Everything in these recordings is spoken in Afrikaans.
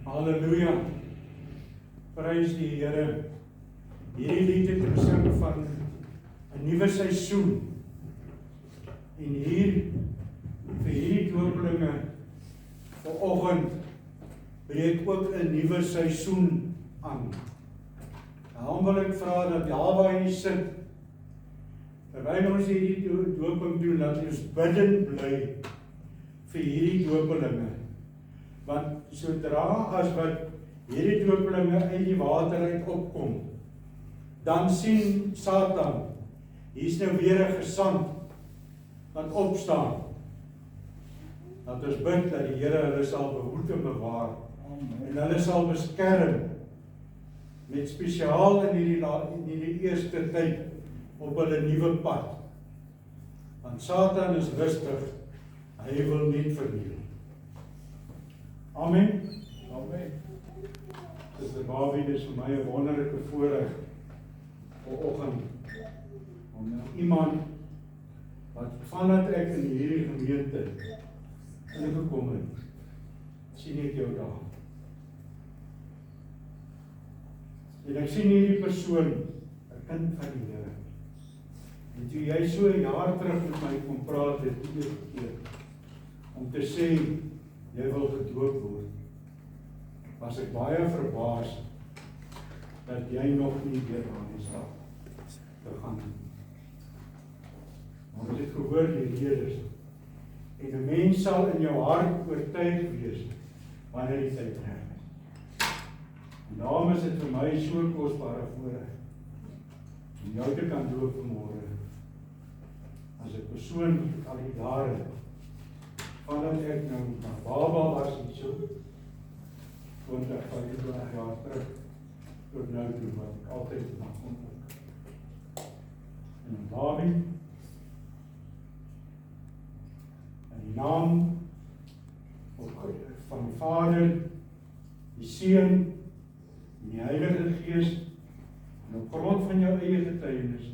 Halleluja. Prys die Here. Hierdie lied het gesing van 'n nuwe seisoen. En hier vir hierdie doopelinge vanoggend breek ook 'n nuwe seisoen aan. Daarom wil ek vra dat waar jy sit, terwyl ons hierdie dooping doen, dat ons bidden bly vir hierdie doopelinge. Want sodra as wat hierdie doopelinge uit die water uit opkom, dan sien Satan, hier's nou weer 'n gesant wat opstaan. Dat ons bid dat die Here hulle sal behoed en bewaar. En hulle sal beskerm met spesiaal in hierdie eerste tyd op hulle nuwe pad. Want Satan is rustig, hy wil net verniel. Amen. Amen. Sister Bobby, dis vir my 'n wonderlike voorreg vanoggend om iemand wat vandat ek in hierdie gemeente ingekom het, sien ek jou daar. En ek sien hierdie persoon, 'n kind van die Here. En toe jy so 'n jaar terug met my kom praat het, om te sê jy wil gedoop word, was ek baie verbaas dat jy nog nie weer aan die stap gegaan het. Maar ons het gehoor die leerders, en 'n mens sal in jou hart oortuig wees wanneer die tyd reg is. En daarom is dit vir my so 'n kosbare voorreg om jou te kan doop vanmôre as 'n persoon met al die jare vandat ek nou 'n baba was hierso 20, 25 jaar terug tot nou toe wat ek altyd mag ontmoet. En 'n babie in die naam van die Vader, die Seun en die Heilige Gees, en op grond van jou eie getuienis,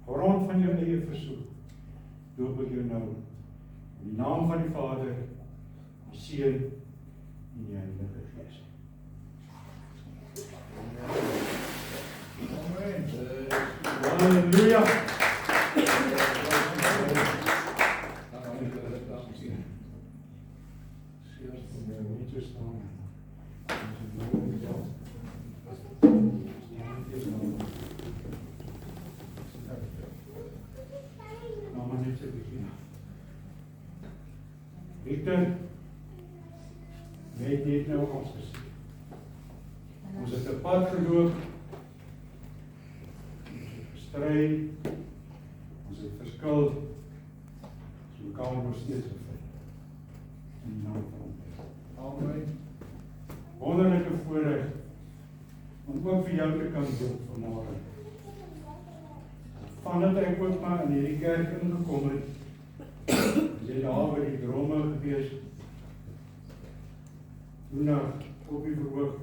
grond van jou eie versoek, doop ek jou nou in die naam van die Vader, die Seun en die Heilige Gees. Amen. Halleluja. Victor, jy het net nou ons gesê. Ons het 'n pad geloop, ons het gestry, ons het verskil, so kan ons nog steeds gevind. In die naam van God. Amen. Wonderlike voorreg om ook vir jou te kan doop vanmôre. Vandat ek ook maar in hierdie kerk ingekom het, jy daar by die drome gewees, toen na op die verhoog,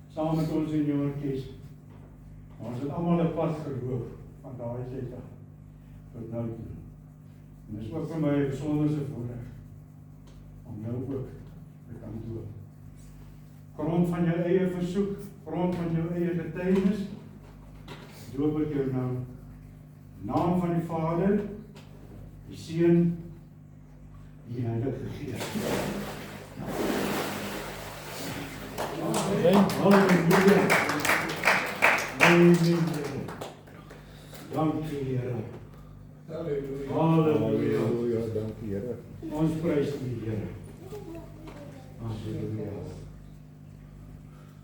saam met ons in jou orkes, maar ons het allemaal 'n pad geloop, van daai tyd af, tot nou toe. En dis ook vir my 'n besonderse voorreg, om jou ook te kan doop. Grond van jou eie versoek, grond van jou eie getuienis, doop ek jou nou, in naam van die Vader, die Seun, die Heilige Gees. Halleluja. Dankie Here. Halleluja. Dankie Here. Ons prys die Here. Halleluja.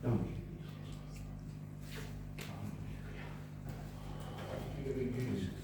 Dankie. Halleluja.